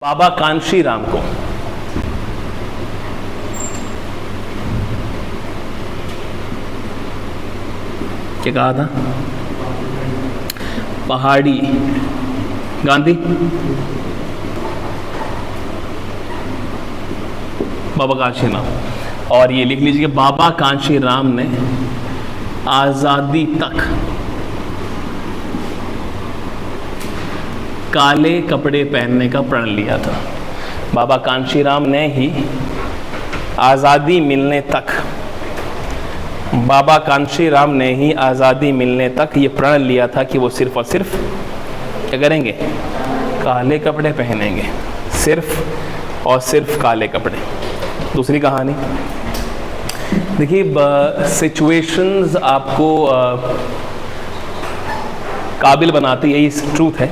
बाबा कांशी राम को क्या कहा था? पहाड़ी गांधी, बाबा कांशी राम। और ये लिख लीजिए कि बाबा कांशी राम ने आज़ादी तक काले कपड़े पहनने का प्रण लिया था। बाबा कांशी राम ने ही आज़ादी मिलने तक, बाबा कांशी राम ने ही आज़ादी मिलने तक ये प्रण लिया था कि वो सिर्फ और सिर्फ क्या करेंगे? काले कपड़े पहनेंगे, सिर्फ और सिर्फ काले कपड़े। दूसरी कहानी देखिए, सिचुएशंस आपको काबिल बनाती है, ये ट्रूथ है।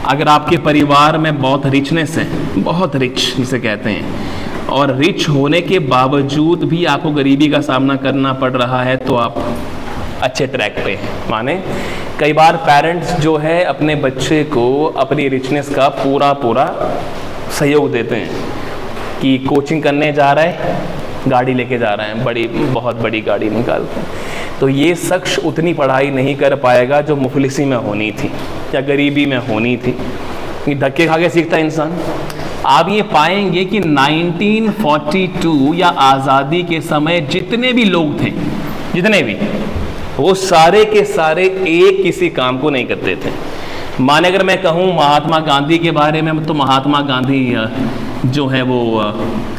अगर आपके परिवार में बहुत रिचनेस है, बहुत रिच जिसे कहते हैं, और रिच होने के बावजूद भी आपको गरीबी का सामना करना पड़ रहा है, तो आप अच्छे ट्रैक पे हैं। माने कई बार पेरेंट्स जो है अपने बच्चे को अपनी रिचनेस का पूरा सहयोग देते हैं कि कोचिंग करने जा रहा है, गाड़ी लेके जा रहे हैं, बहुत बड़ी गाड़ी निकालते हैं, तो ये शख्स उतनी पढ़ाई नहीं कर पाएगा जो मुफलिसी में होनी थी या गरीबी में होनी थी। धक्के खा के सीखता है इंसान। आप ये पाएंगे कि 1942 या आज़ादी के समय जितने भी लोग थे, जितने भी, वो सारे के सारे एक किसी काम को नहीं करते थे। माने अगर मैं कहूँ महात्मा गांधी के बारे में, तो महात्मा गांधी जो है वो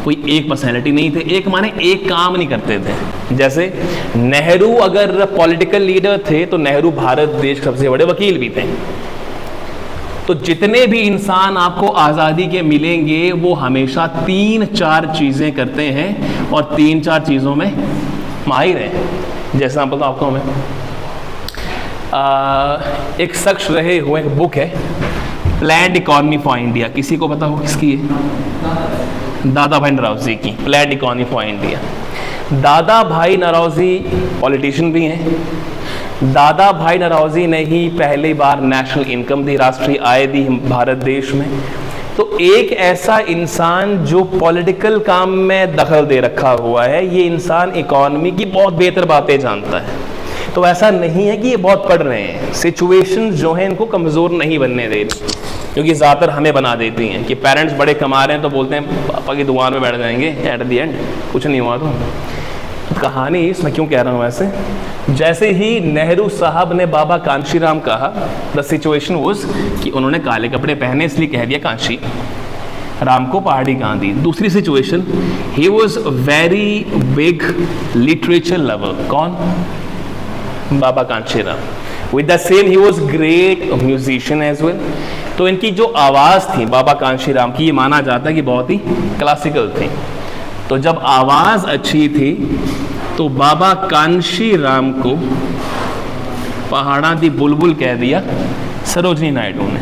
कोई एक पर्सनैलिटी नहीं थे, एक माने एक काम नहीं करते थे। जैसे नेहरू अगर पॉलिटिकल लीडर थे तो नेहरू भारत देश के सबसे बड़े वकील भी थे। तो जितने भी इंसान आपको आज़ादी के मिलेंगे वो हमेशा 3-4 चीज़ें करते हैं और 3-4 चीज़ों में माहिर हैं। जैसा आप बताओ, आपको मैं एक शख्स रहे हुए, एक बुक है प्लान्ड इकोनॉमी फॉर इंडिया। किसी को पता हो किसकी है? दादा भाई नौरोजी की प्लान्ड इकोनॉमी फॉर इंडिया। दादा भाई नौरोजी पॉलिटिशियन भी हैं। दादा भाई नौरोजी ने ही पहली बार नेशनल इनकम दी, राष्ट्रीय आय दी भारत देश में। तो एक ऐसा इंसान जो पॉलिटिकल काम में दखल दे रखा हुआ है, ये इंसान इकोनॉमी की बहुत बेहतर बातें जानता है। तो ऐसा नहीं है कि ये बहुत पढ़ रहे हैं, सिचुएशंस जो हैं इनको कमज़ोर नहीं बनने दे रही, क्योंकि ज़्यादातर हमें बना देती हैं कि पेरेंट्स बड़े कमा रहे हैं तो बोलते हैं पापा की दुकान में बैठ जाएंगे, एट द एंड कुछ नहीं हुआ। तो कहानी इसमें क्यों कह रहा हूँ ऐसे, जैसे ही नेहरू साहब ने बाबा कांशी राम कहा, द सिचुएशन वाज कि उन्होंने काले कपड़े पहने, इसलिए कह दिया कांशी राम को पहाड़ी गांधी। दूसरी situation, he was very big literature lover. कौन? Baba Kanshi Ram. With the same he was great musician as well. तो इनकी जो आवाज़ थी बाबा कांशी राम की, ये माना जाता है कि बहुत ही क्लासिकल थी। तो जब आवाज़ अच्छी थी तो बाबा कांशी राम को पहाड़ा दी बुलबुल कह दिया सरोजनी नायडू ने।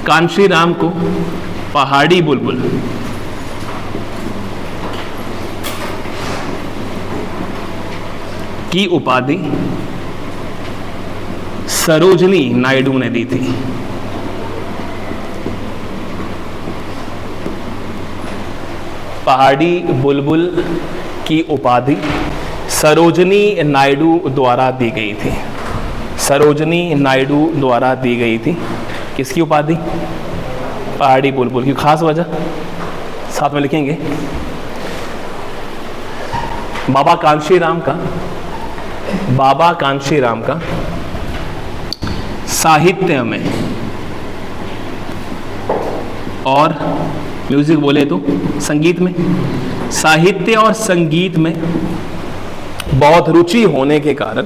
कांशी राम को पहाड़ी बुलबुल। की उपाधि सरोजनी नायडू ने दी थी। पहाड़ी बुलबुल की उपाधि सरोजनी नायडू द्वारा दी गई थी। सरोजनी नायडू द्वारा दी गई थी। किसकी उपाधि? पहाड़ी बुलबुल की। खास वजह साथ में लिखेंगे। बाबा कांशी राम का साहित्य में और म्यूजिक बोले तो संगीत में, साहित्य और संगीत में बहुत रुचि होने के कारण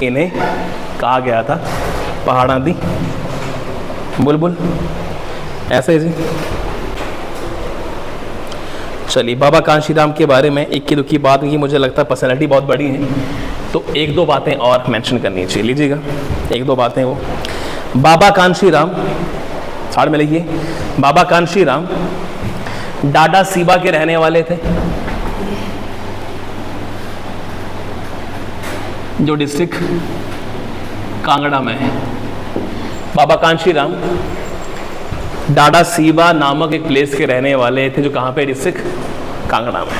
इन्हें कहा गया था पहाड़ा दी बुलबुल। ऐसे ही चलिए, बाबा कांशी राम के बारे में इक्की दुक्की बात की, मुझे लगता है पर्सनैलिटी बहुत बड़ी है, तो 1-2 बातें और मेंशन करनी चाहिए। लीजिएगा 1-2 बातें। वो बाबा कांशी राम, साइड में लिखिए, बाबा कांशी राम डाडा सीबा के रहने वाले थे। जो डिस्ट्रिक्ट कांगड़ा में है। बाबा कांशीराम डाडा सीबा नामक एक प्लेस के रहने वाले थे, जो कहाँ पे, डिस्ट्रिक्ट कांगड़ा में।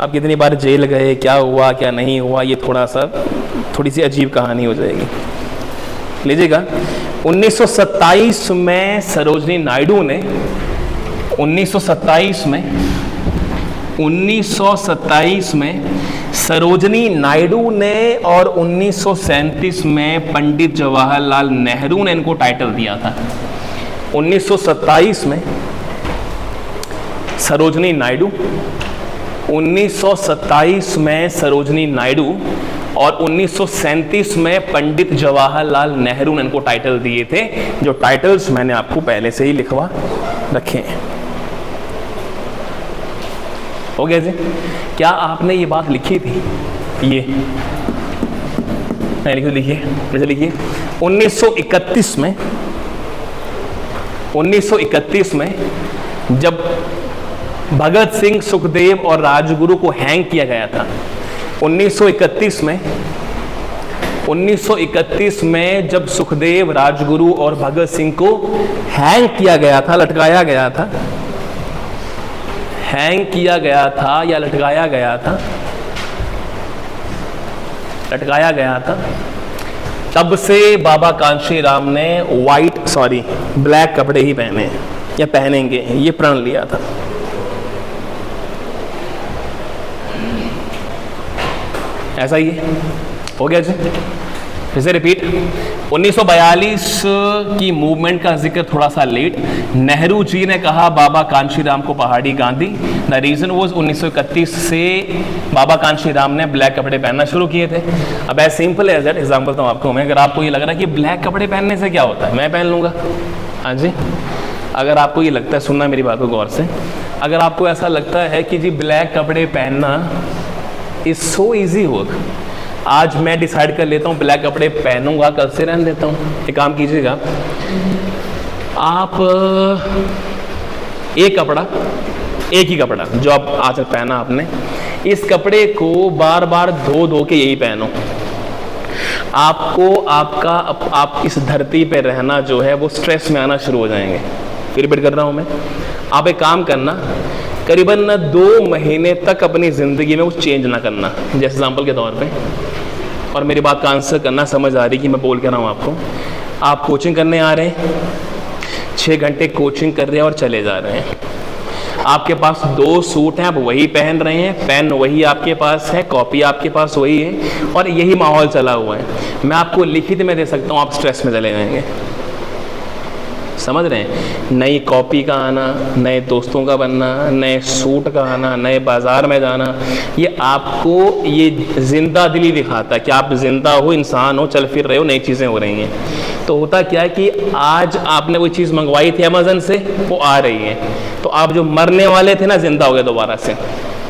अब कितनी बार जेल गए, क्या हुआ क्या नहीं हुआ, ये थोड़ी सी अजीब कहानी हो जाएगी। लीजिएगा, 1927 में सरोजनी नायडू ने 1927 में सरोजनी नायडू ने और 1937 में पंडित जवाहरलाल नेहरू ने इनको टाइटल दिया था। 1927 में सरोजनी नायडू, 1927 में सरोजनी नायडू और 1937 में पंडित जवाहरलाल नेहरू ने इनको टाइटल दिए थे, जो टाइटल्स मैंने आपको पहले से ही लिखवा रखे हैं। हो गया जी? क्या आपने ये बात लिखी थी? ये नहीं लिखी, लिखिए, मुझे लिखिए। 1931 में जब भगत सिंह, सुखदेव और राजगुरु को हैंग किया गया था, 1931 में जब सुखदेव, राजगुरु और भगत सिंह को हैंग किया गया था, लटकाया गया था, हैंग किया गया था या लटकाया गया था, लटकाया गया था, तब से बाबा कांशीराम ने ब्लैक कपड़े ही पहने या पहनेंगे, ये प्रण लिया था। ऐसा ही है। हो गया जी? फिर से रिपीट। 1942 की मूवमेंट का जिक्र थोड़ा सा लेट। नेहरू जी ने कहा बाबा कांशीराम को Pahari Gandhi. The reason was 1931 से बाबा कांशीराम ने ब्लैक कपड़े पहनना शुरू किए थे। अब as simple as that example तो आपको मैं, अगर आपको ये लग रहा है कि ब्लैक कपड़े पहनने से क्या होता है, मैं पहन लूँगा, हाँ जी, अगर आपको ये लगता है, सुनना मेरी बात को गौर से, अगर आपको ऐसा लगता है कि जी ब्लैक कपड़े पहनना इज सो ईजी वर्क, आज मैं डिसाइड कर लेता हूँ ब्लैक कपड़े पहनूंगा, कल से रहने देता हूँ। एक काम कीजिएगा, आप एक ही कपड़ा जो आप आज पहना आपने, इस कपड़े को बार बार धो के यही पहनो। आपको आप इस धरती पे रहना जो है वो स्ट्रेस में आना शुरू हो जाएंगे। फिर रिपीट कर रहा हूँ मैं, आप एक काम करना, करीबन 2 महीने तक अपनी ज़िंदगी में कुछ चेंज ना करना, जैसे एग्जाम्पल के तौर पे, और मेरी बात का आंसर करना, समझ आ रही कि मैं बोल के रहा हूँ आपको। आप कोचिंग करने आ रहे हैं, 6 घंटे कोचिंग कर रहे हैं और चले जा रहे हैं। आपके पास 2 सूट हैं, आप वही पहन रहे हैं, पेन वही आपके पास है, कॉपी आपके पास वही है, और यही माहौल चला हुआ है। मैं आपको लिखित में दे सकता हूँ, आप स्ट्रेस में चले जाएंगे। समझ रहे हैं? नई कॉपी का आना, नए दोस्तों का बनना, नए सूट का आना, नए बाज़ार में जाना, ये आपको ये जिंदा दिली दिखाता है कि आप जिंदा हो, इंसान हो, चल फिर रहे हो, नई चीज़ें हो रही हैं। तो होता क्या है कि आज आपने कोई चीज़ मंगवाई थी अमेज़न से, वो आ रही है, तो आप जो मरने वाले थे ना, जिंदा हो गए दोबारा से।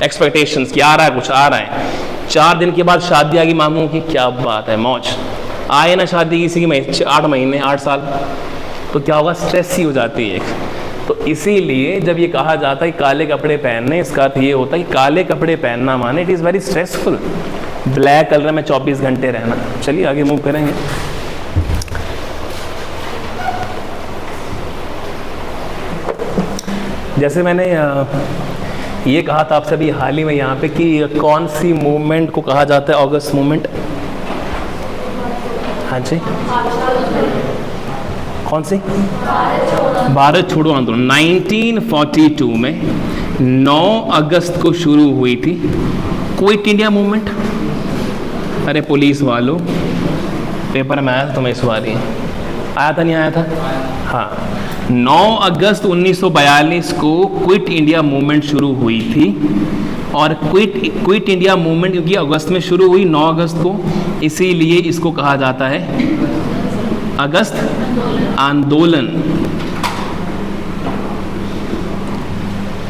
एक्सपेक्टेशंस कि आ रहा है, कुछ आ रहा है। 4 दिन के बाद शादी आ गई मामू की, क्या बात है, मौज। आए ना शादी किसी की 8 महीने 8 साल, तो क्या होगा, स्ट्रेस ही हो जाती है एक। तो इसीलिए जब ये कहा जाता है काले कपड़े पहनने, इसका अर्थ ये होता है कि काले कपड़े पहनना माने it is very stressful. Black colour में 24 घंटे रहना। चलिए आगे मूव करेंगे। जैसे मैंने ये कहा था आपसे अभी हाल ही में यहाँ पे कि कौन सी मूवमेंट को कहा जाता है अगस्त मूवमेंट? हाँ जी, कौन सी? भारत छोड़ो आंदोलन। 1942 में 9 अगस्त को शुरू हुई थी क्विट इंडिया मूवमेंट। अरे पुलिस वालों, पेपर में आया था तुम्हें इस बार ही, आया था नहीं आया था? हाँ, 9 अगस्त 1942 को क्विट इंडिया मूवमेंट शुरू हुई थी। और क्विट इंडिया मूवमेंट क्योंकि अगस्त में शुरू हुई, 9 अगस्त को, इसीलिए इसको कहा जाता है अगस्त आंदोलन।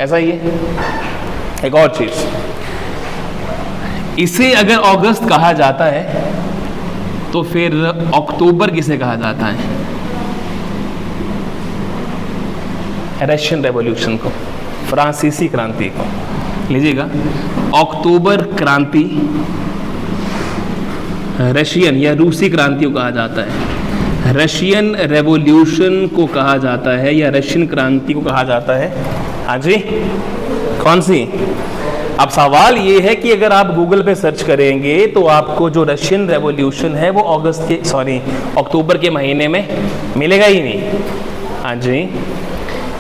ऐसा ही है। एक और चीज, इसे अगर अगस्त कहा जाता है तो फिर अक्टूबर किसे कहा जाता है? रशियन रेवोल्यूशन को, फ्रांसीसी क्रांति को। लीजिएगा, अक्टूबर क्रांति रशियन या रूसी क्रांति को कहा जाता है, रशियन रेवोल्यूशन को कहा जाता है या रशियन क्रांति को कहा जाता है। हाँ जी, कौन सी? अब सवाल ये है कि अगर आप गूगल पे सर्च करेंगे तो आपको जो रशियन रेवोल्यूशन है वो अक्टूबर के महीने में मिलेगा ही नहीं। हाँ जी,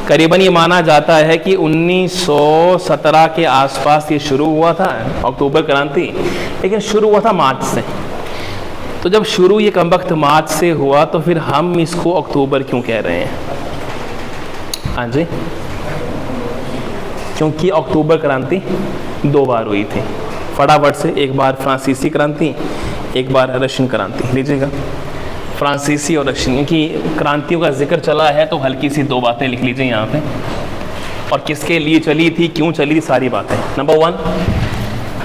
करीबन ये माना जाता है कि 1917 के आसपास ये शुरू हुआ था अक्टूबर क्रांति, लेकिन शुरू हुआ था मार्च से। तो जब शुरू ये कमबख्त मार्च से हुआ तो फिर हम इसको अक्टूबर क्यों कह रहे हैं? हाँ जी, क्योंकि अक्टूबर क्रांति 2 बार हुई थी। फटाफट से, एक बार फ्रांसीसी क्रांति, एक बार रशियन क्रांति। लीजिएगा फ्रांसीसी और रशियन, क्योंकि क्रांतियों का जिक्र चला है तो हल्की सी 2 बातें लिख लीजिए यहाँ पे, और किसके लिए चली थी, क्यों चली थी, सारी बातें। नंबर 1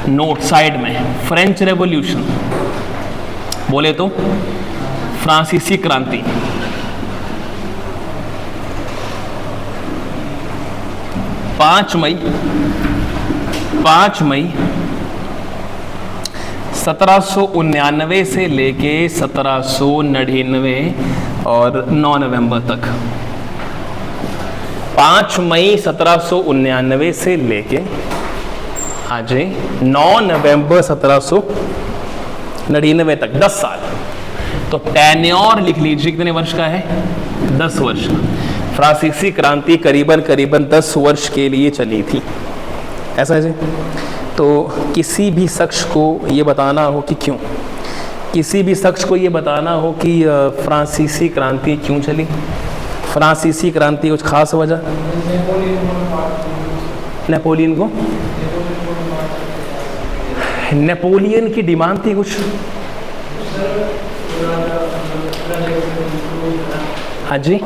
नोट साइड में, फ्रेंच रेवोल्यूशन बोले तो फ्रांसीसी क्रांति, पाँच मई 1799 से लेके 1799 और 9 नवंबर तक। 5 मई 1799 से लेके आज 9 नवंबर 1799 तक, 10 साल। तो टेन्योर लिख लीजिए कितने वर्ष का है? 10 वर्ष। फ्रांसीसी क्रांति करीबन 10 वर्ष के लिए चली थी। ऐसा है जी। तो किसी भी शख्स को ये बताना हो कि क्यों, किसी भी शख्स को ये बताना हो कि फ्रांसीसी क्रांति क्यों चली, फ्रांसीसी क्रांति कुछ खास वजह? नेपोलियन की डिमांड थी कुछ। हाँ जी,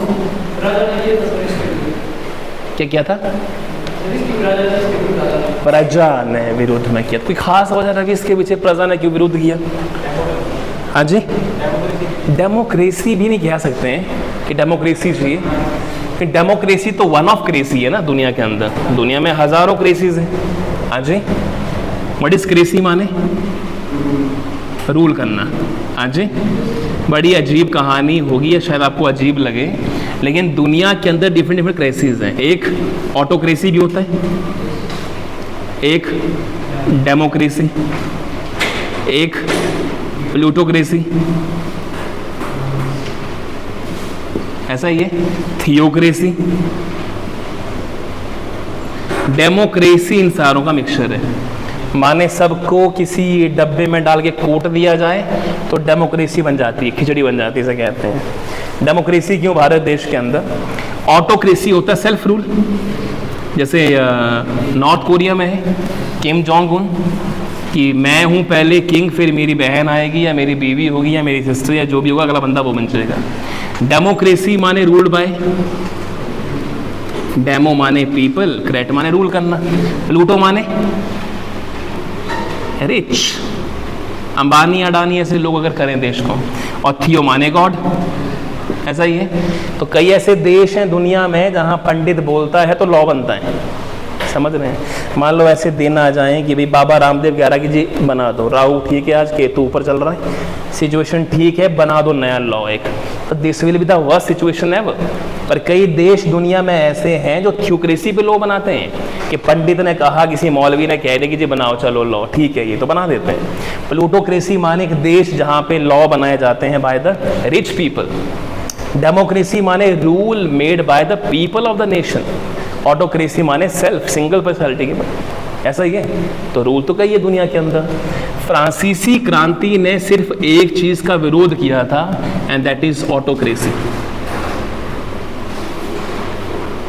क्या था? प्रजा ने विरोध में किया। कोई खास वजह था कि इसके पीछे प्रजा ने क्यों विरोध किया? हाँ जी, डेमोक्रेसी भी नहीं कह सकते हैं कि डेमोक्रेसी चाहिए, कि डेमोक्रेसी तो वन ऑफ क्रेसी है ना दुनिया के अंदर। दुनिया में हजारों क्रेसीज हैं। हाँ जी, व्हाट इज क्रेसी माने? रूल करना। हाँ जी, बड़ी अजीब कहानी होगी या शायद आपको अजीब लगे, लेकिन दुनिया के अंदर डिफरेंट क्रेसीज हैं। एक ऑटोक्रेसी भी होता है, एक डेमोक्रेसी, एक प्लूटोक्रेसी, ऐसा ही है थियोक्रेसी। डेमोक्रेसी इन सारों का मिक्सचर है, माने सबको किसी डब्बे में डाल के कोट दिया जाए तो डेमोक्रेसी बन जाती है, खिचड़ी बन जाती है, इसे कहते हैं। डेमोक्रेसी क्यों भारत देश के अंदर? ऑटोक्रेसी होता है सेल्फ रूल, जैसे नॉर्थ कोरिया में है किम जोंग उन, कि मैं हूँ पहले किंग, फिर मेरी बहन आएगी या मेरी बीवी होगी या मेरी सिस्टर या जो भी होगा, अगला बंदा वो बन जाएगा। डेमोक्रेसी माने रूल्ड बाय, डेमो माने पीपल, क्रेट माने रूल करना, प्लूटो माने रिच, अंबानी अडानी ऐसे लोग अगर करें देश को, और थियो माने गॉड। ऐसा ही है। तो कई ऐसे देश हैं दुनिया में जहां पंडित बोलता है तो लॉ बनता है, समझ रहे हैं? मान लो ऐसे दिन आ जाएं कि भाई बाबा रामदेव 11 की जी बना दो, राहु ठीक है, आज केतु ऊपर चल रहा है, सिचुएशन ठीक है, बना दो नया लॉ एक, तो this will be the worst situation ever. पर कई देश दुनिया में ऐसे हैं जो थ्योक्रेसी पे लॉ बनाते हैं, कि पंडित ने कहा, किसी मौलवी ने कह दिया कि जी बनाओ चलो लॉ, ठीक है, ये तो बना देते हैं। प्लूटोक्रेसी माने एक देश जहाँ पे लॉ बनाए जाते हैं by the rich people. Democracy माने rule made by the people of the nation. Autocracy माने सेल्फ, सिंगल पर्सनैलिटी के। ऐसा ही है। तो रूल तो कई है दुनिया के अंदर। फ्रांसीसी क्रांति ने सिर्फ एक चीज का विरोध किया था, एंड दैट इज ऑटोक्रेसी,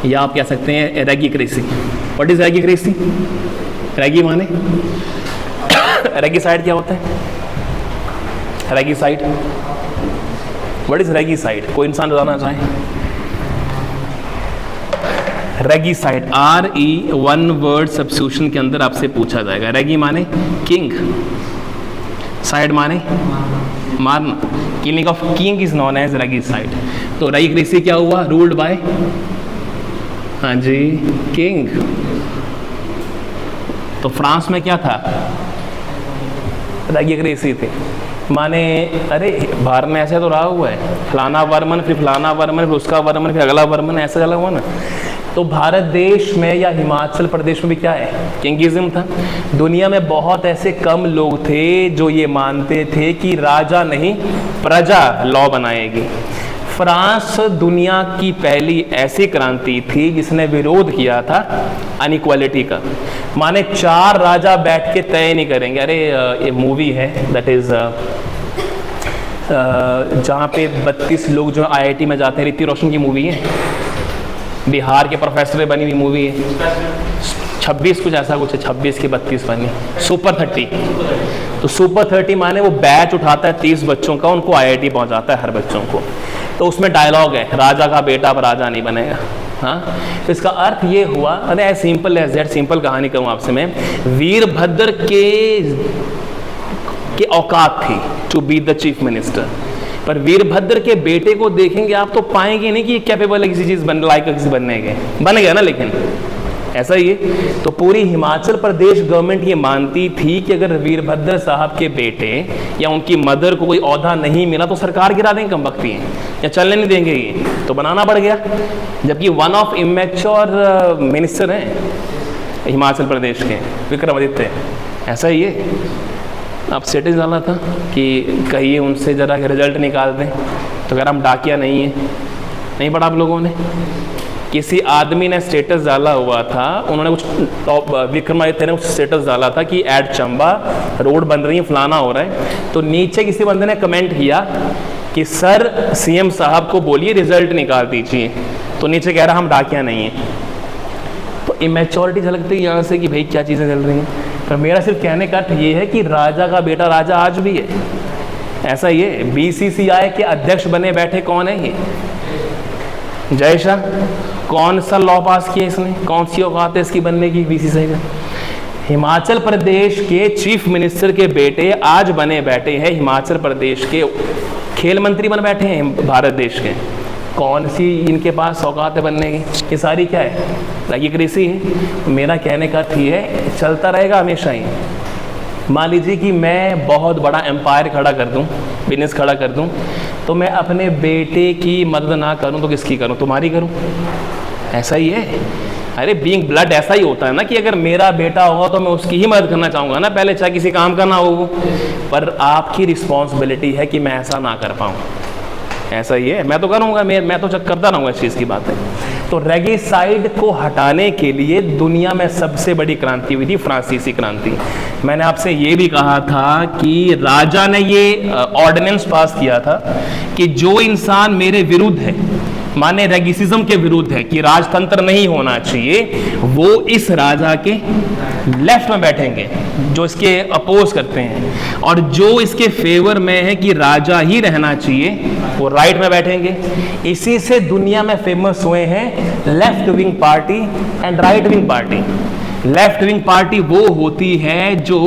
या आप कह सकते हैं रेगीक्रेसी। What is रेगीक्रेसी? रेगी माने रेगिसाइड क्या होता है? रेगिसाइड, व्हाट इज रेगिसाइड? कोई इंसान बताना चाहे? रेगिसाइड, RE 1 वर्ड सब्स्टिट्यूशन के अंदर आपसे पूछा जाएगा। रेगी माने किंग, साइड माने मारना। Killing of king is known as regicide. तो रेगिक्रेसी क्या हुआ? रूल्ड बाय, हाँ जी, किंग। तो फ्रांस में क्या था? रेगिक्रेसी थी। माने अरे भारत में ऐसा तो रहा हुआ है, फलाना वर्मन फिर फलाना वर्मन फिर उसका वर्मन फिर अगला वर्मन, ऐसा चला हुआ ना। तो भारत देश में या हिमाचल प्रदेश में भी क्या है, किंगिज्म था। दुनिया में बहुत ऐसे कम लोग थे जो ये मानते थे कि राजा नहीं प्रजा लॉ बनाएगी। फ्रांस दुनिया की पहली ऐसी क्रांति थी जिसने विरोध किया था अनइक्वालिटी का। माने 4 राजा बैठ के तय नहीं करेंगे। अरे ये मूवी है दैट इज जहाँ पे 32 लोग जो IIT में जाते हैं, ऋतिक रोशन की मूवी है, बिहार के प्रोफेसर बनी हुई मूवी है, 26 कुछ ऐसा कुछ है, 26 के 32 बनी, सुपर 30। तो सुपर 30 माने वो बैच उठाता है 30 बच्चों का, उनको IIT पहुंचाता है हर बच्चों को। तो उसमें डायलॉग है, राजा का बेटा अब राजा नहीं बनेगा। हाँ, तो इसका अर्थ ये हुआ, अरे एज सिंपल एज दैट, सिंपल कहानी कहूँ आपसे मैं, वीरभद्र के औकात थी to be the chief minister, पर वीरभद्र के बेटे को देखेंगे आप तो पाएंगे नहीं कि ये कैपेबल है किसी चीज़ बन लायक किसी बनने के, बन गया ना, लेकिन ऐसा ही है। तो पूरी हिमाचल प्रदेश गवर्नमेंट ये मानती थी कि अगर वीरभद्र साहब के बेटे या उनकी मदर को कोई औहदा नहीं मिला तो सरकार गिरा देंगे, कम वक्ती हैं या चलने नहीं देंगे, ये तो बनाना पड़ गया। जबकि वन ऑफ इमेच्योर मिनिस्टर हैं हिमाचल प्रदेश के, विक्रमादित्य, ऐसा ही है। अब स्टेटस डाला था कि कहिए उनसे ज़रा रिजल्ट निकाल दें, तो अगर हम डाकिया नहीं है, नहीं पढ़ा आप लोगों ने, किसी आदमी ने स्टेटस डाला हुआ था, उन्होंने कुछ टॉप विक्रमादित्य ने कुछ स्टेटस डाला था कि एट चंबा रोड बन रही है, फलाना हो रहा है, तो नीचे किसी बंदे ने कमेंट किया कि सर CM साहब को बोलिए रिजल्ट निकाल दीजिए, तो नीचे कह रहा हम डाकिया नहीं है। तो इमेच्योरिटी झलकती है यहाँ से कि भाई क्या चीज़ें चल रही हैं। पर मेरा सिर्फ कहने का अर्थ ये है कि राजा का बेटा राजा आज भी है, ऐसा ही है। BCCI के अध्यक्ष बने बैठे कौन है ये, जय शाह। कौन सा लॉ पास किया इसने, कौन सी औकात है इसकी बनने की BCCI का। हिमाचल प्रदेश के चीफ मिनिस्टर के बेटे आज बने बैठे हैं हिमाचल प्रदेश के खेल मंत्री बन बैठे हैं भारत देश के। कौन सी इनके पास औकात है बनने की, ये सारी क्या है, रैगिक्रेसी है। मेरा कहने का अर्थ ये है, चलता रहेगा हमेशा ही। मान लीजिए कि मैं बहुत बड़ा एम्पायर खड़ा कर दूं, बिजनेस खड़ा कर दूं, तो मैं अपने बेटे की मदद ना करूं तो किसकी करूं, तुम्हारी करूं, ऐसा ही है। अरे बीइंग ब्लड ऐसा ही होता है ना कि अगर मेरा बेटा होगा तो मैं उसकी ही मदद करना चाहूँगा ना पहले, चाहे किसी काम का ना हो। पर आपकी रिस्पॉन्सिबिलिटी है कि मैं ऐसा ना कर पाऊँ, ऐसा ही है। मैं तो करूँगा, मैं तो करता रहूँगा इस चीज़ की बात है। तो रेगिसाइड को हटाने के लिए दुनिया में सबसे बड़ी क्रांति हुई थी फ्रांसीसी क्रांति। मैंने आपसे ये भी कहा था कि राजा ने ये ऑर्डिनेंस पास किया था कि जो इंसान मेरे विरुद्ध है, माने रेगिसिज्म के विरुद्ध है कि राजतंत्र नहीं होना चाहिए, वो इस राजा के लेफ्ट में बैठेंगे जो इसके अपोज करते हैं, और जो इसके फेवर में है कि राजा ही रहना चाहिए वो राइट में बैठेंगे। इसी से दुनिया में फेमस हुए हैं left wing party and right wing party. Left wing party वो होती है जो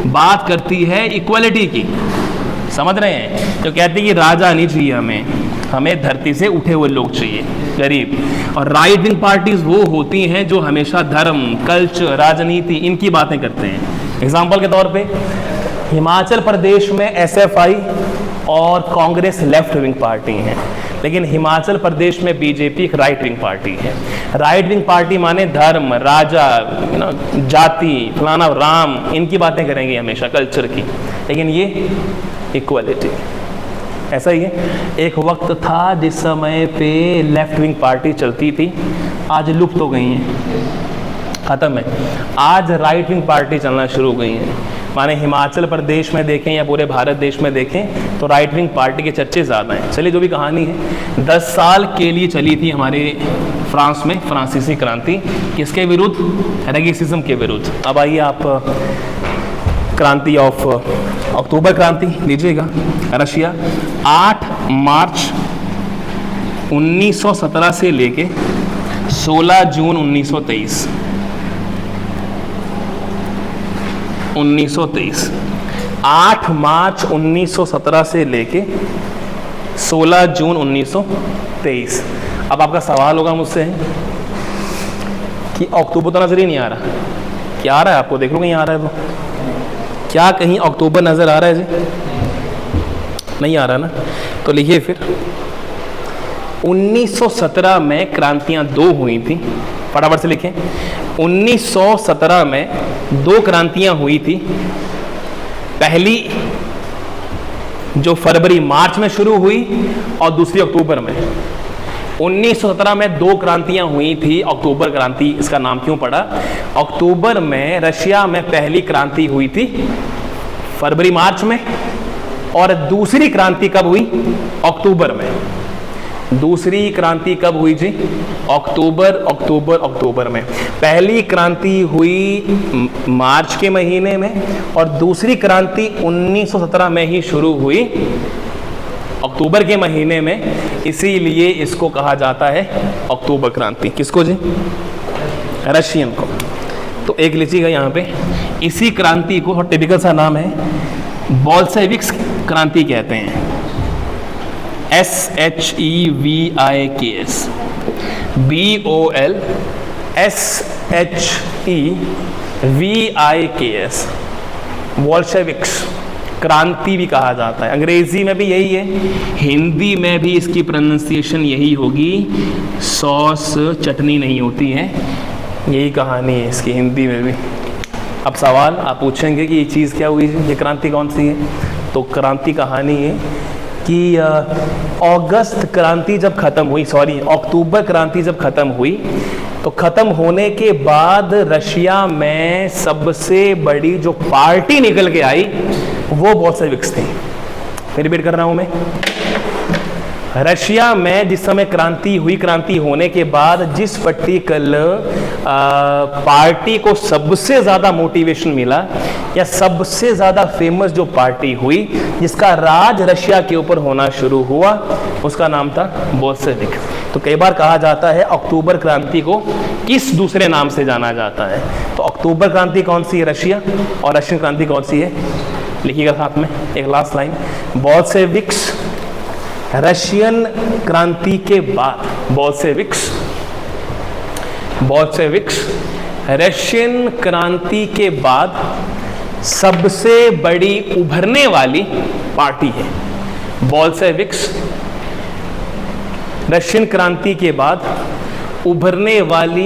बात करती है इक्वलिटी की, समझ रहे हैं, जो कहती है कि राजा नहीं चाहिए हमें धरती से उठे हुए लोग चाहिए, गरीब। और राइट विंग पार्टीज वो होती हैं जो हमेशा धर्म, कल्चर, राजनीति इनकी बातें करते हैं। एग्जाम्पल के तौर पे हिमाचल प्रदेश में SFI और कांग्रेस लेफ्ट विंग पार्टी हैं, लेकिन हिमाचल प्रदेश में BJP एक राइट विंग पार्टी है। राइट विंग पार्टी माने धर्म, राजा, जाति, फलाना, राम, इनकी बातें करेंगे हमेशा, कल्चर की, लेकिन ये इक्वलिटी, ऐसा ही है। एक वक्त था जिस समय पे लेफ्ट विंग पार्टी चलती थी, आज लुप्त हो गई हैं, ख़त्म है। आज राइट विंग पार्टी चलना शुरू हो गई हैं। माने हिमाचल प्रदेश में देखें या पूरे भारत देश में देखें तो राइट विंग पार्टी के चर्चे ज़्यादा हैं। चलिए, जो भी कहानी है, 10 साल के लिए चली थी हमारे फ्रांस में फ्रांसीसी क्रांति, किसके विरुद्ध, रेगिसिज्म के विरुद्ध। अब आइए आप क्रांति ऑफ अक्टूबर क्रांति लीजिएगा। रशिया 8 मार्च 1917 से लेके 16 जून 1923 8 मार्च 1917 से लेके 16 जून 1923। अब आपका सवाल होगा मुझसे कि अक्टूबर तो नजर ही नहीं आ रहा, क्या आ रहा है आपको, देख लो कहीं आ रहा है तो, क्या कहीं अक्टूबर नजर आ रहा है जी? नहीं आ रहा ना, तो लिखिए फिर। 1917 में क्रांतियां 2 हुई थी, फटाफट से लिखें। 1917 में 2 क्रांतियां हुई थी। पहली जो फरवरी मार्च में शुरू हुई और दूसरी अक्टूबर में। 1917 में 2 क्रांतियां हुई थी। अक्टूबर क्रांति इसका नाम क्यों पड़ा? अक्टूबर में रशिया में पहली क्रांति हुई थी फरवरी मार्च में, और दूसरी क्रांति कब हुई? अक्टूबर में। दूसरी क्रांति कब हुई जी? अक्टूबर में। पहली क्रांति हुई मार्च के महीने में और दूसरी क्रांति 1917 में ही शुरू हुई अक्टूबर के महीने में, इसीलिए इसको कहा जाता है अक्टूबर क्रांति। किसको जी? रशियन को। तो एक लीजिएगा यहाँ पे, इसी क्रांति को टिपिकल सा नाम है बोल्शेविक्स क्रांति कहते हैं। SHEVIKS, BOLSHEVIKS, बोल्शेविक्स क्रांति भी कहा जाता है। अंग्रेजी में भी यही है, हिंदी में भी इसकी प्रोनाउंसिएशन यही होगी, सॉस चटनी नहीं होती है, यही कहानी है इसकी हिंदी में भी। अब सवाल आप पूछेंगे कि ये चीज़ क्या हुई, ये क्रांति कौन सी है? तो क्रांति कहानी है कि अगस्त क्रांति जब खत्म हुई, अक्टूबर क्रांति जब खत्म हुई, तो खत्म होने के बाद रशिया में सबसे बड़ी जो पार्टी निकल के आई वो बोल्शेविक्स थी। फिर रिपीट कर रहा हूं मैं, रशिया में जिस समय क्रांति हुई, क्रांति होने के बाद जिस पर्टिकुलर पार्टी को सबसे ज़्यादा मोटिवेशन मिला या सबसे ज़्यादा फेमस जो पार्टी हुई जिसका राज रशिया के ऊपर होना शुरू हुआ, उसका नाम था बोल्शेविक। तो कई बार कहा जाता है अक्टूबर क्रांति को किस दूसरे नाम से जाना जाता है, तो अक्टूबर क्रांति कौन सी है? रशिया। और रशियन क्रांति कौन सी है? लिखिएगा साथ में एक लास्ट लाइन, बोल्शेविक्स रशियन क्रांति के बाद, बोल्शेविक्स रशियन क्रांति के बाद सबसे बड़ी उभरने वाली पार्टी है। बोल्शेविक्स रशियन क्रांति के बाद उभरने वाली